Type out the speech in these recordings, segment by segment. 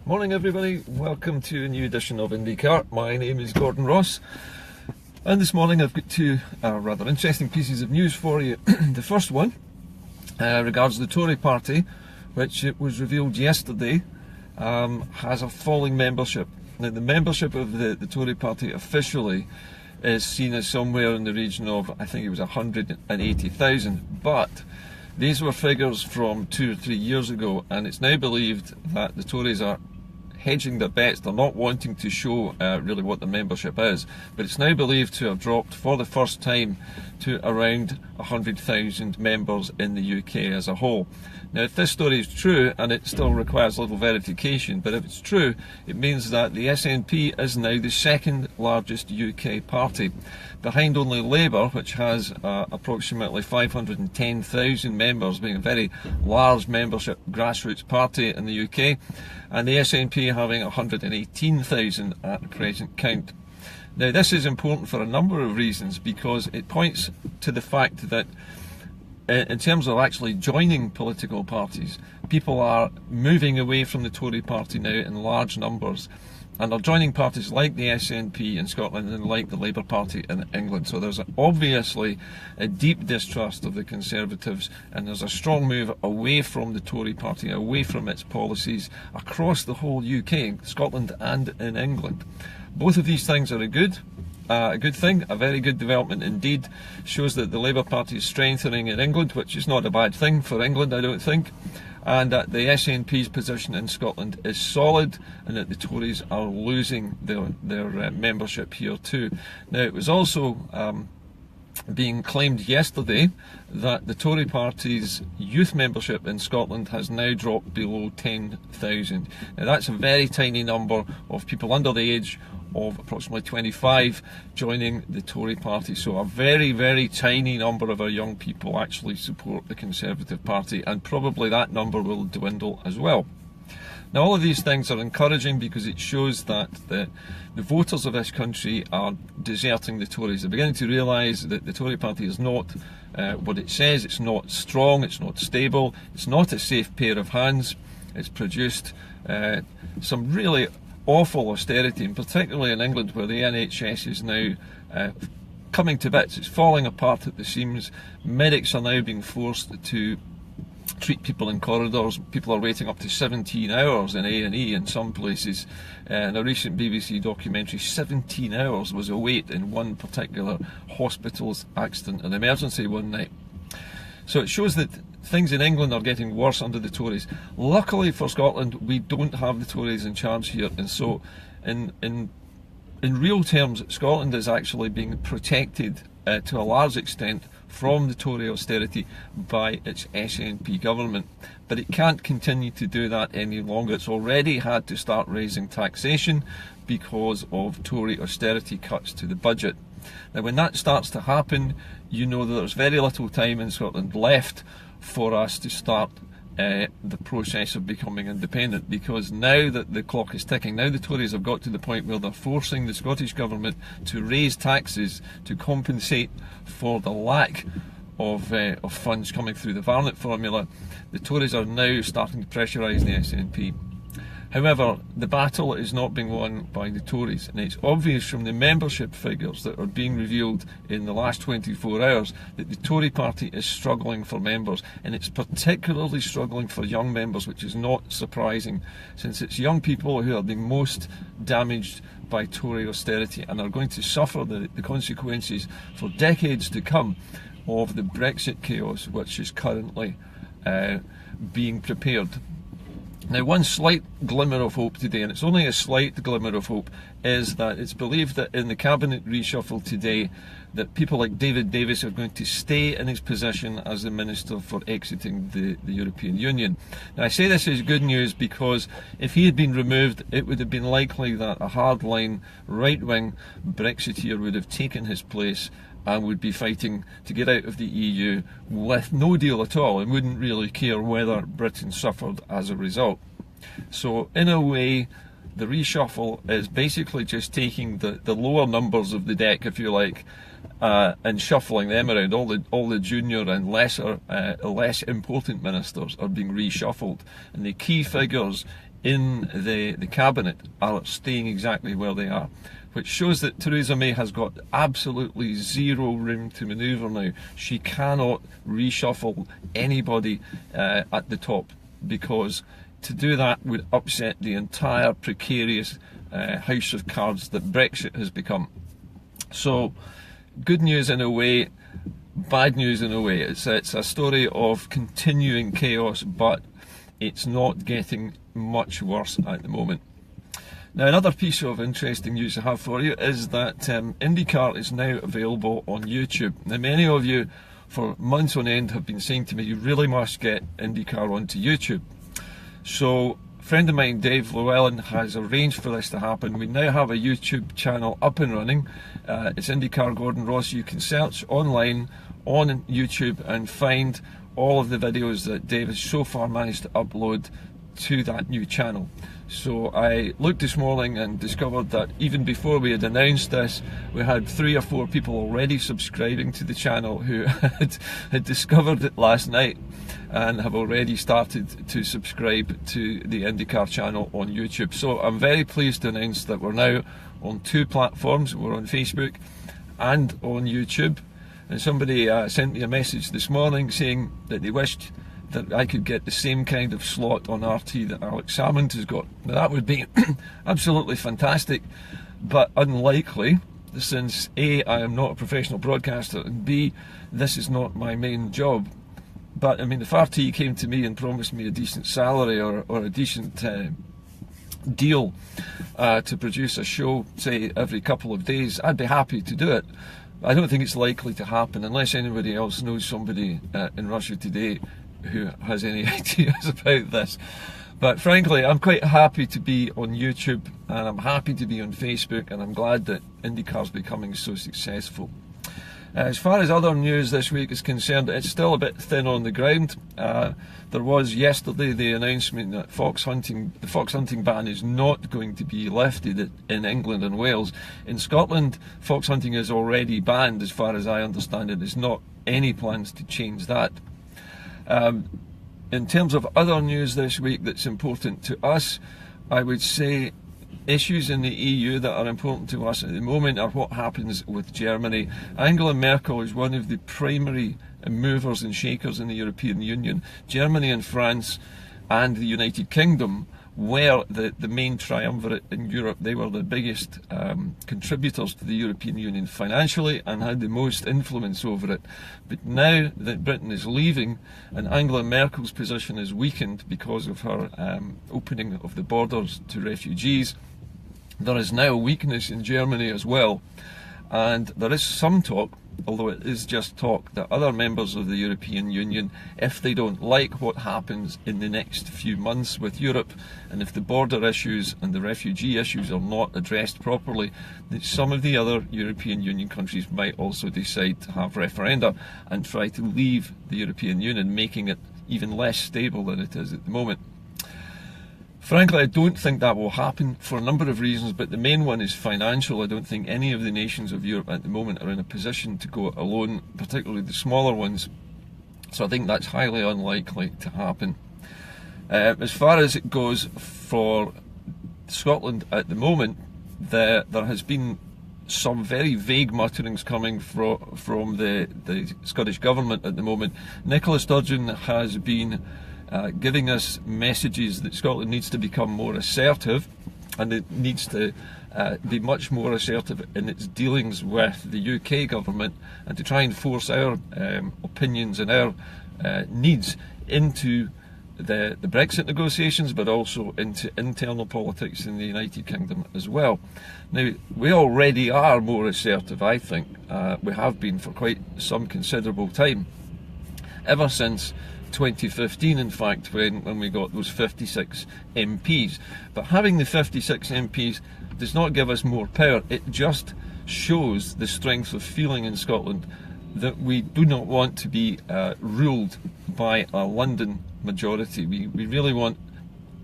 Morning everybody, welcome to a new edition of Indycar. My name is Gordon Ross, and this morning I've got two rather interesting pieces of news for you. The first one regards the Tory party, which it was revealed yesterday has a falling membership. Now, the membership of the Tory party officially is seen as somewhere in the region of, I think it was 180,000, but these were figures from 2 or 3 years ago, and it's now believed that the Tories are hedging their bets. They're not wanting to show really what the membership is, but it's now believed to have dropped for the first time to around 100,000 members in the UK as a whole. Now, if this story is true, and it still requires a little verification, but if it's true, it means that the SNP is now the second largest UK party, behind only Labour, which has approximately 510,000 members, being a very large membership grassroots party in the UK, and the SNP having 118,000 at the present count. Now, this is important for a number of reasons, because it points to the fact that in terms of actually joining political parties, people are moving away from the Tory party now in large numbers, and are joining parties like the SNP in Scotland and like the Labour Party in England. So there's obviously a deep distrust of the Conservatives, and there's a strong move away from the Tory party, away from its policies across the whole UK, Scotland and in England. Both of these things are a good thing, a very good development indeed. Shows that the Labour Party is strengthening in England, which is not a bad thing for England, I don't think, and that the SNP's position in Scotland is solid, and that the Tories are losing their membership here too. Now, it was also being claimed yesterday that the Tory party's youth membership in Scotland has now dropped below 10,000. Now, that's a very tiny number of people under the age of approximately 25 joining the Tory party. So a very, very tiny number of our young people actually support the Conservative Party, and probably that number will dwindle as well. Now, all of these things are encouraging because it shows that the voters of this country are deserting the Tories. They're beginning to realise that the Tory party is not what it says. It's not strong, it's not stable, it's not a safe pair of hands. It's produced some really awful austerity, and particularly in England, where the NHS is now coming to bits. It's falling apart at the seams. Medics are now being forced to treat people in corridors. People are waiting up to 17 hours in A&E in some places. In a recent BBC documentary, 17 hours was a wait in one particular hospital's accident and emergency one night. So it shows that things in England are getting worse under the Tories. Luckily for Scotland, we don't have the Tories in charge here, and so in real terms, Scotland is actually being protected to a large extent from the Tory austerity by its SNP government. But it can't continue to do that any longer. It's already had to start raising taxation because of Tory austerity cuts to the budget. Now, when that starts to happen, you know that there's very little time in Scotland left for us to start the process of becoming independent, because now that the clock is ticking, now the Tories have got to the point where they're forcing the Scottish Government to raise taxes to compensate for the lack of funds coming through the Varnett formula. The Tories are now starting to pressurise the SNP. However, the battle is not being won by the Tories, and it's obvious from the membership figures that are being revealed in the last 24 hours that the Tory party is struggling for members, and it's particularly struggling for young members, which is not surprising, since it's young people who are being most damaged by Tory austerity and are going to suffer the consequences for decades to come of the Brexit chaos which is currently being prepared. Now, one slight glimmer of hope today, and it's only a slight glimmer of hope, is that it's believed that in the cabinet reshuffle today that people like David Davis are going to stay in his position as the Minister for exiting the European Union. Now, I say this is good news because if he had been removed, it would have been likely that a hardline right-wing Brexiteer would have taken his place and would be fighting to get out of the EU with no deal at all, and wouldn't really care whether Britain suffered as a result. So in a way, the reshuffle is basically just taking the lower numbers of the deck, if you like, and shuffling them around. All the junior and less important ministers are being reshuffled, and the key figures in the cabinet are staying exactly where they are, which shows that Theresa May has got absolutely zero room to manoeuvre now. She cannot reshuffle anybody at the top, because to do that would upset the entire precarious house of cards that Brexit has become. So, good news in a way, bad news in a way. It's a story of continuing chaos, but it's not getting much worse at the moment. Now, another piece of interesting news I have for you is that Indycar is now available on YouTube. Now, many of you for months on end have been saying to me, you really must get Indycar onto YouTube. So, a friend of mine, Dave Llewellyn, has arranged for this to happen. We now have a YouTube channel up and running. It's Indycar Gordon Ross. You can search online on YouTube and find all of the videos that Dave has so far managed to upload to that new channel. So I looked this morning and discovered that even before we had announced this, we had 3 or 4 people already subscribing to the channel who had discovered it last night and have already started to subscribe to the Indycar channel on YouTube. So I'm very pleased to announce that we're now on 2 platforms. We're on Facebook and on YouTube. And somebody sent me a message this morning saying that they wished that I could get the same kind of slot on RT that Alex Salmond has got. Now that would be absolutely fantastic, but unlikely, since A, I am not a professional broadcaster, and B, this is not my main job. But I mean, if RT came to me and promised me a decent salary or a decent deal to produce a show, say, every couple of days, I'd be happy to do it. I don't think it's likely to happen unless anybody else knows somebody in Russia today who has any ideas about this. But frankly, I'm quite happy to be on YouTube, and I'm happy to be on Facebook, and I'm glad that IndyCar's becoming so successful. As far as other news this week is concerned, it's still a bit thin on the ground. There was yesterday the announcement that the fox hunting ban is not going to be lifted in England and Wales. In Scotland, fox hunting is already banned, as far as I understand it. There's not any plans to change that. In terms of other news this week that's important to us, I would say issues in the EU that are important to us at the moment are what happens with Germany. Angela Merkel is one of the primary movers and shakers in the European Union. Germany and France and the United Kingdom were the main triumvirate in Europe. They were the biggest contributors to the European Union financially and had the most influence over it. But now that Britain is leaving and Angela Merkel's position is weakened because of her opening of the borders to refugees, there is now a weakness in Germany as well. And there is some talk, although it is just talk, that other members of the European Union, if they don't like what happens in the next few months with Europe, and if the border issues and the refugee issues are not addressed properly, that some of the other European Union countries might also decide to have referenda and try to leave the European Union, making it even less stable than it is at the moment. Frankly, I don't think that will happen for a number of reasons, but the main one is financial. I don't think any of the nations of Europe at the moment are in a position to go it alone, particularly the smaller ones. So I think that's highly unlikely to happen. As far as it goes for Scotland at the moment, there has been some very vague mutterings coming from the Scottish Government at the moment. Nicola Sturgeon has been giving us messages that Scotland needs to become more assertive, and it needs to be much more assertive in its dealings with the UK government, and to try and force our opinions and our needs into the Brexit negotiations, but also into internal politics in the United Kingdom as well. Now, we already are more assertive, I think. We have been for quite some considerable time, ever since 2015, in fact, when we got those 56 MPs. But having the 56 MPs does not give us more power. It just shows the strength of feeling in Scotland that we do not want to be ruled by a London majority. We really want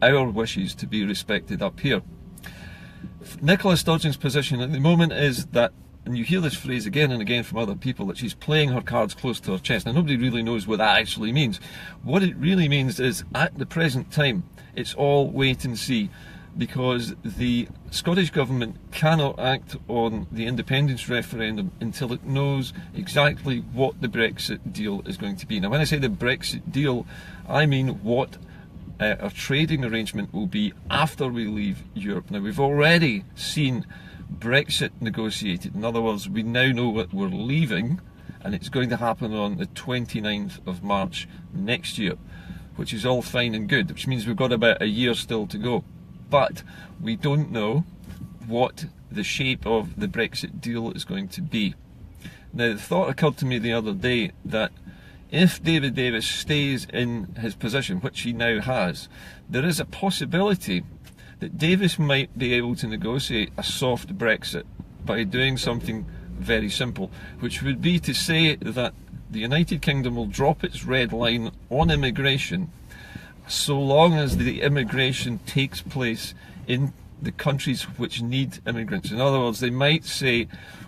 our wishes to be respected up here. Nicola Sturgeon's position at the moment is that, and you hear this phrase again and again from other people, that she's playing her cards close to her chest. Now, nobody really knows what that actually means. What it really means is, at the present time, It's all wait and see, because the Scottish Government cannot act on the independence referendum until it knows exactly what the Brexit deal is going to be. Now, when I say the Brexit deal, I mean what our trading arrangement will be after we leave Europe. Now, we've already seen Brexit negotiated. In other words, we now know that we're leaving, and it's going to happen on the 29th of March next year, which is all fine and good, which means we've got about a year still to go. But we don't know what the shape of the Brexit deal is going to be. Now, the thought occurred to me the other day that if David Davis stays in his position, which he now has, there is a possibility that Davis might be able to negotiate a soft Brexit by doing something very simple, which would be to say that the United Kingdom will drop its red line on immigration so long as the immigration takes place in the countries which need immigrants. In other words, they might say,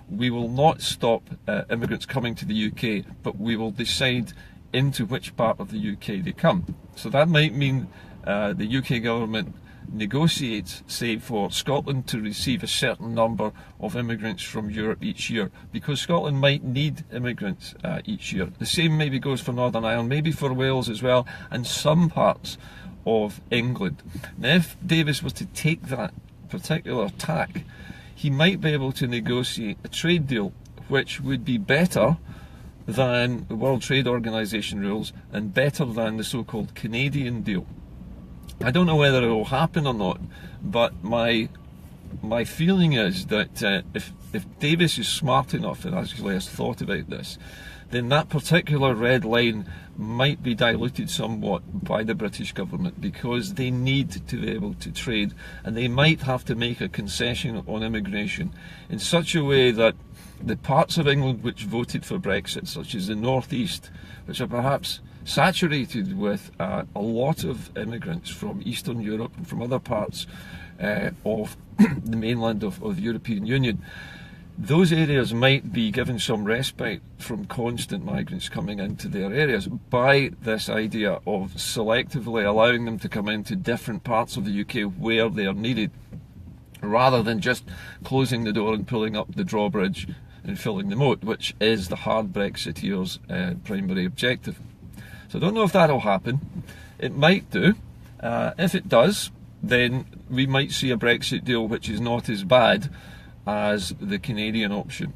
we will not stop immigrants coming to the UK, but we will decide into which part of the UK they come. So that might mean the UK government negotiates, say, for Scotland to receive a certain number of immigrants from Europe each year, because Scotland might need immigrants each year. The same maybe goes for Northern Ireland, maybe for Wales as well, and some parts of England. Now, if Davis was to take that particular tack, he might be able to negotiate a trade deal which would be better than the World Trade Organization rules and better than the so-called Canadian deal. I don't know whether it will happen or not, but my feeling is that if Davis is smart enough and actually has thought about this, then that particular red line might be diluted somewhat by the British government, because they need to be able to trade, and they might have to make a concession on immigration in such a way that the parts of England which voted for Brexit, such as the North East, which are perhaps saturated with a lot of immigrants from Eastern Europe and from other parts of the mainland of the European Union, those areas might be given some respite from constant migrants coming into their areas by this idea of selectively allowing them to come into different parts of the UK where they are needed, rather than just closing the door and pulling up the drawbridge and filling the moat, which is the hard Brexiteers' primary objective. So I don't know if that'll happen. It might do. If it does, then we might see a Brexit deal which is not as bad as the Canadian option.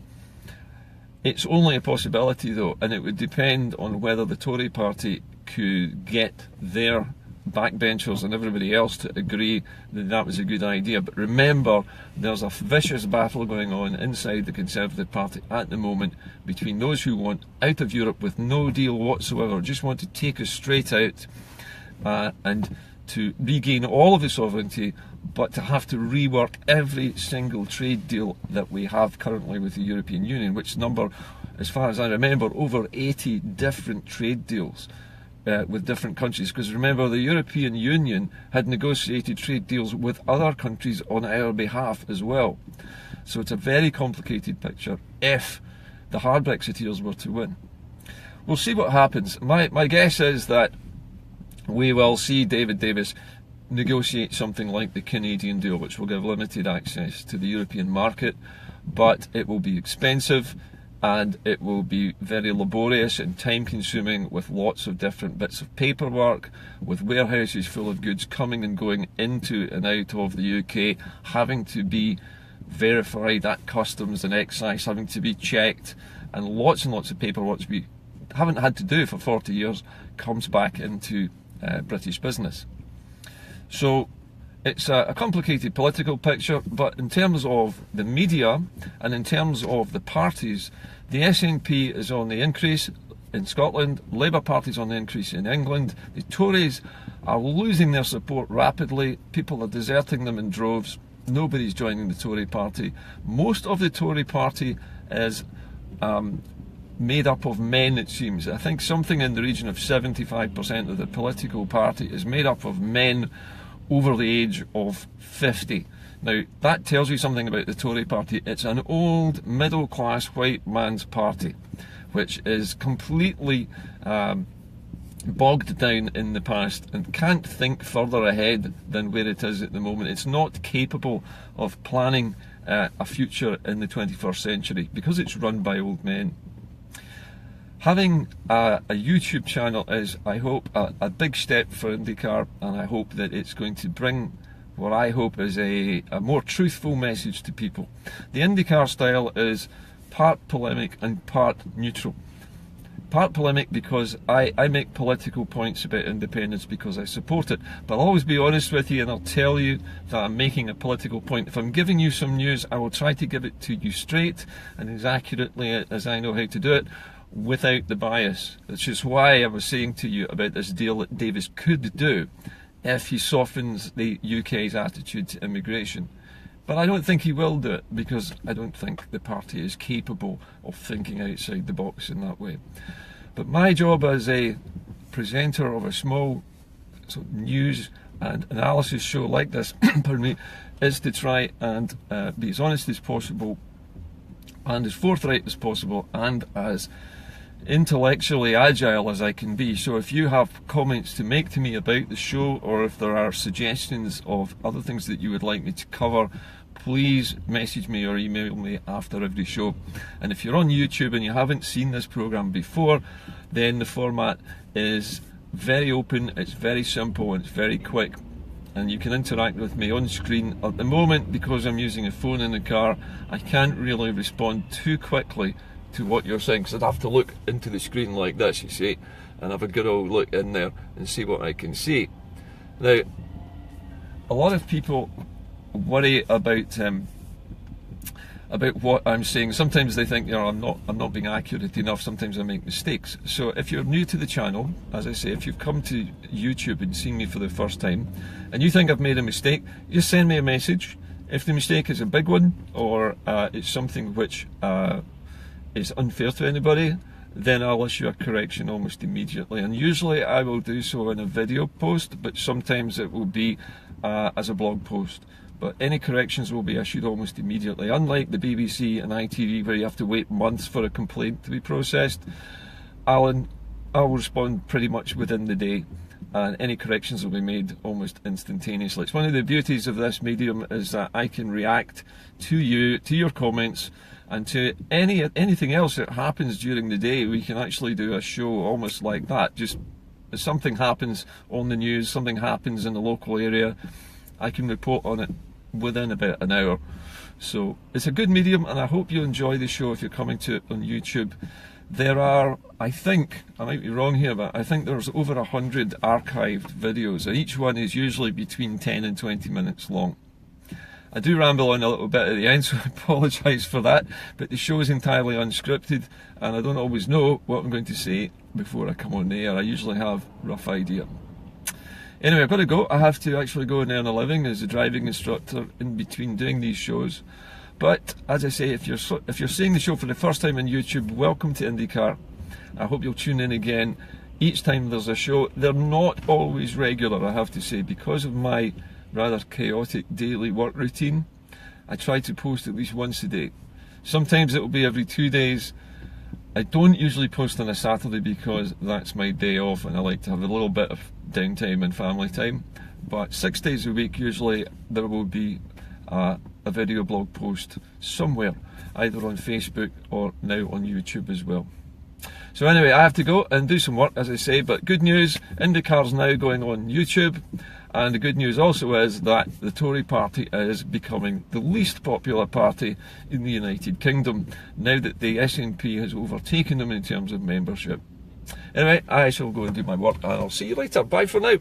It's only a possibility though, and it would depend on whether the Tory party could get their backbenchers and everybody else to agree that that was a good idea. But remember, there's a vicious battle going on inside the Conservative Party at the moment between those who want out of Europe with no deal whatsoever, just want to take us straight out and to regain all of the sovereignty, but to have to rework every single trade deal that we have currently with the European Union, which number, as far as I remember, over 80 different trade deals with different countries. Because remember, the European Union had negotiated trade deals with other countries on our behalf as well. So it's a very complicated picture if the hard Brexiteers were to win. We'll see what happens. My guess is that we will see David Davis negotiate something like the Canadian deal, which will give limited access to the European market, but it will be expensive and it will be very laborious and time consuming, with lots of different bits of paperwork, with warehouses full of goods coming and going into and out of the UK, having to be verified at customs and excise, having to be checked, and lots of paperwork which we haven't had to do for 40 years comes back into British business. So it's a complicated political picture, but in terms of the media and in terms of the parties, the SNP is on the increase in Scotland, Labour Party's on the increase in England, the Tories are losing their support rapidly, people are deserting them in droves, nobody's joining the Tory party. Most of the Tory party is made up of men, it seems. I think something in the region of 75% of the political party is made up of men over the age of 50. Now, that tells you something about the Tory party. It's an old, middle-class white man's party, which is completely bogged down in the past and can't think further ahead than where it is at the moment. It's not capable of planning a future in the 21st century because it's run by old men. Having a YouTube channel is, I hope, a big step for Indycar, and I hope that it's going to bring what I hope is a more truthful message to people. The Indycar style is part polemic and part neutral. Part polemic because I make political points about independence because I support it, but I'll always be honest with you and I'll tell you that I'm making a political point. If I'm giving you some news, I will try to give it to you straight and as accurately as I know how to do it, without the bias, which is why I was saying to you about this deal that Davis could do if he softens the UK's attitude to immigration. But I don't think he will do it because I don't think the party is capable of thinking outside the box in that way. But my job as a presenter of a small sort of news and analysis show like this pardon me, is to try and be as honest as possible and as forthright as possible and as intellectually agile as I can be. So if you have comments to make to me about the show, or if there are suggestions of other things that you would like me to cover, please message me or email me after every show. And if you're on YouTube and you haven't seen this program before, then the format is very open, it's very simple, and it's very quick, and you can interact with me on screen. At the moment, because I'm using a phone in the car, I can't really respond too quickly to what you're saying, because I'd have to look into the screen like this, you see, and have a good old look in there and see what I can see. Now, a lot of people worry about what I'm saying. Sometimes they think, you know, I'm not being accurate enough. Sometimes I make mistakes. So if you're new to the channel, as I say, if you've come to YouTube and seen me for the first time and you think I've made a mistake, just send me a message. If the mistake is a big one, or it's something which is unfair to anybody, then I'll issue a correction almost immediately, and usually I will do so in a video post, but sometimes it will be as a blog post. But any corrections will be issued almost immediately. Unlike the BBC and ITV, where you have to wait months for a complaint to be processed, I'll respond pretty much within the day, and any corrections will be made almost instantaneously. It's one of the beauties of this medium, is that I can react to you, to your comments, and to anything else that happens during the day. We can actually do a show almost like that. Just if something happens on the news, something happens in the local area, I can report on it within about an hour. So it's a good medium, and I hope you enjoy the show if you're coming to it on YouTube. There are, I think, I might be wrong here, but I think there's over 100 archived videos, and each one is usually between 10 and 20 minutes long. I do ramble on a little bit at the end, so I apologise for that, but the show is entirely unscripted and I don't always know what I'm going to say before I come on the air. I usually have a rough idea. Anyway, I've got to go. I have to actually go and earn a living as a driving instructor in between doing these shows. But as I say, if you're seeing the show for the first time on YouTube, welcome to Indycar. I hope you'll tune in again each time there's a show. They're not always regular, I have to say, because of my rather chaotic daily work routine. I try to post at least once a day. Sometimes it will be every 2 days. I don't usually post on a Saturday because that's my day off and I like to have a little bit of downtime and family time. But 6 days a week usually there will be a video blog post somewhere, either on Facebook or now on YouTube as well. So anyway, I have to go and do some work, as I say, but good news, Indycar's now going on YouTube, and the good news also is that the Tory party is becoming the least popular party in the United Kingdom, now that the SNP has overtaken them in terms of membership. Anyway, I shall go and do my work, and I'll see you later. Bye for now.